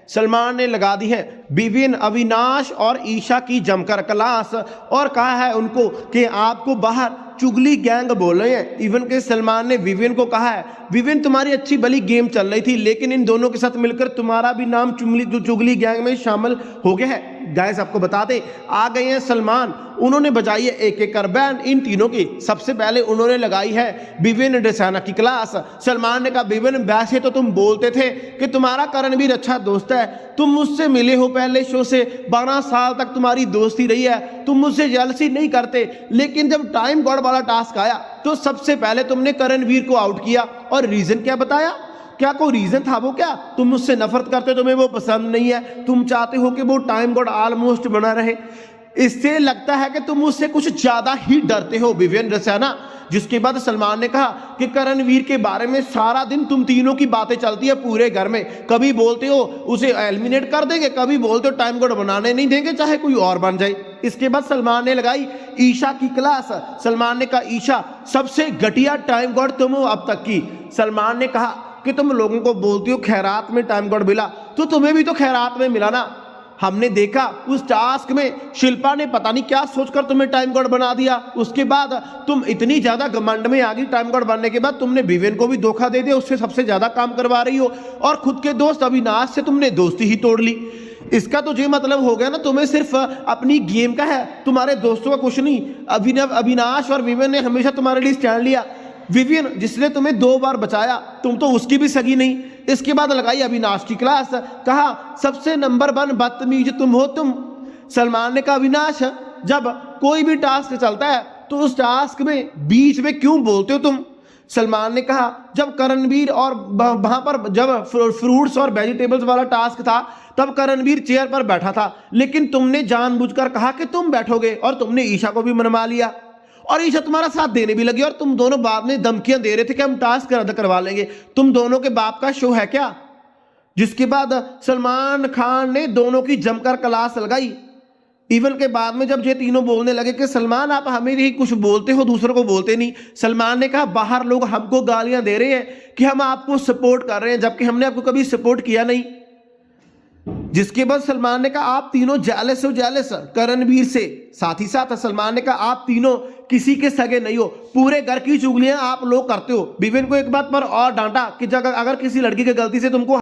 सलमान ने लगा दी है विविन, अविनाश और ईशा की जमकर क्लास और कहा है उनको कि आपको बाहर चुगली गैंग बोल रहे हैं। इवन के सलमान ने विविन को कहा है विविन तुम्हारी अच्छी भली गेम चल रही थी लेकिन इन दोनों के साथ मिलकर तुम्हारा भी नाम चुगली गैंग में शामिल हो गया है। गाइस आपको बता दें आ गए हैं सलमान, उन्होंने बजाई है एक कर बैंड इन तीनों की। सबसे पहले उन्होंने लगाई है विविन रसाना की क्लास। सलमान ने कहा विविन वैसे तो तुम बोलते थे कि तुम्हारा करणवीर अच्छा दोस्त है, तुम मुझसे मिले हो पहले शो से, 12 साल तक तुम्हारी दोस्ती रही है, तुम मुझसे जेलसी नहीं करते, लेकिन जब टाइम गॉड वाला टास्क आया तो सबसे पहले तुमने करणवीर को आउट किया। और रीजन क्या बताया? क्या कोई रीजन था वो? क्या तुम मुझसे नफरत करते हो, तुम्हें वो पसंद नहीं है, तुम चाहते हो कि वो टाइम गॉड ऑलमोस्ट बना रहे? इससे लगता है कि तुम मुझसे कुछ ज्यादा ही डरते हो विविन रसाना। जिसके बाद सलमान ने कहा कि करणवीर के बारे में सारा दिन तुम तीनों की बातें चलती है पूरे घर में, कभी बोलते हो उसे एलिमिनेट कर देंगे, कभी बोलते हो टाइम कोड बनाने नहीं देंगे चाहे कोई और बन जाए। इसके बाद सलमान ने लगाई ईशा की क्लास। सलमान ने कहा ईशा सबसे घटिया टाइम कोड तुम हो अब तक की। सलमान ने कहा कि तुम लोगों को बोलती हो खैरात में टाइम कोड मिला, तो तुम्हें भी तो खैरात में मिला ना। हमने देखा उस टास्क में शिल्पा ने पता नहीं क्या सोचकर तुम्हें टाइम कोड बना दिया। उसके बाद तुम इतनी ज्यादा घमंड में आ गई, टाइम कोड बनने के बाद तुमने विवेन को भी धोखा दे दिया, उससे सबसे ज्यादा काम करवा रही हो, और खुद के दोस्त अविनाश से तुमने दोस्ती ही तोड़ ली। इसका तो ये मतलब हो गया ना तुम्हें सिर्फ अपनी गेम का है, तुम्हारे दोस्तों का कुछ नहीं। अविनाश और विवेन ने हमेशा तुम्हारे लिए स्टैंड लिया। विवियन जिसने तुम्हें 2 बार बचाया, तुम तो उसकी भी सगी नहीं। इसके बाद लगाई अविनाश की क्लास, कहा सबसे नंबर 1 बदतमीज तुम हो तुम। सलमान ने कहा अविनाश जब कोई भी टास्क चलता है तो उस टास्क में बीच में क्यों बोलते हो तुम? सलमान ने कहा जब करणवीर और वहां पर जब फ्रूट्स और वेजिटेबल्स वाला टास्क था तब करणवीर चेयर पर बैठा था, लेकिन तुमने जानबूझकर कहा कि तुम बैठोगे और तुमने ईशा को भी मनवा लिया, और ईशा तुम्हारा साथ देने भी लगी, और तुम दोनों बाद में धमकियां दे रहे थे कि हम टास्क रद्द करवा लेंगे। तुम दोनों के बाप का शो है क्या? जिसके बाद सलमान खान ने दोनों की जमकर क्लास लगाई। इवन के बाद में जब ये तीनों बोलने लगे कि सलमान आप हमें ही कुछ बोलते हो, दूसरों को बोलते नहीं। सलमान ने कहा बाहर लोग हमको गालियां दे रहे हैं कि हम आपको सपोर्ट कर रहे हैं, जबकि हमने आपको कभी सपोर्ट किया नहीं। जिसके बाद सलमान ने कहा आप तीनों जेलस हो, जेलस करणवीर से। साथ ही साथ सलमान ने कहा आप तीनों किसी के सगे नहीं हो, पूरे घर की चुगलियां आप लोग करते हो। विवेन को एक बात पर और डांटा कि अगर किसी लड़की की गलती से तुमको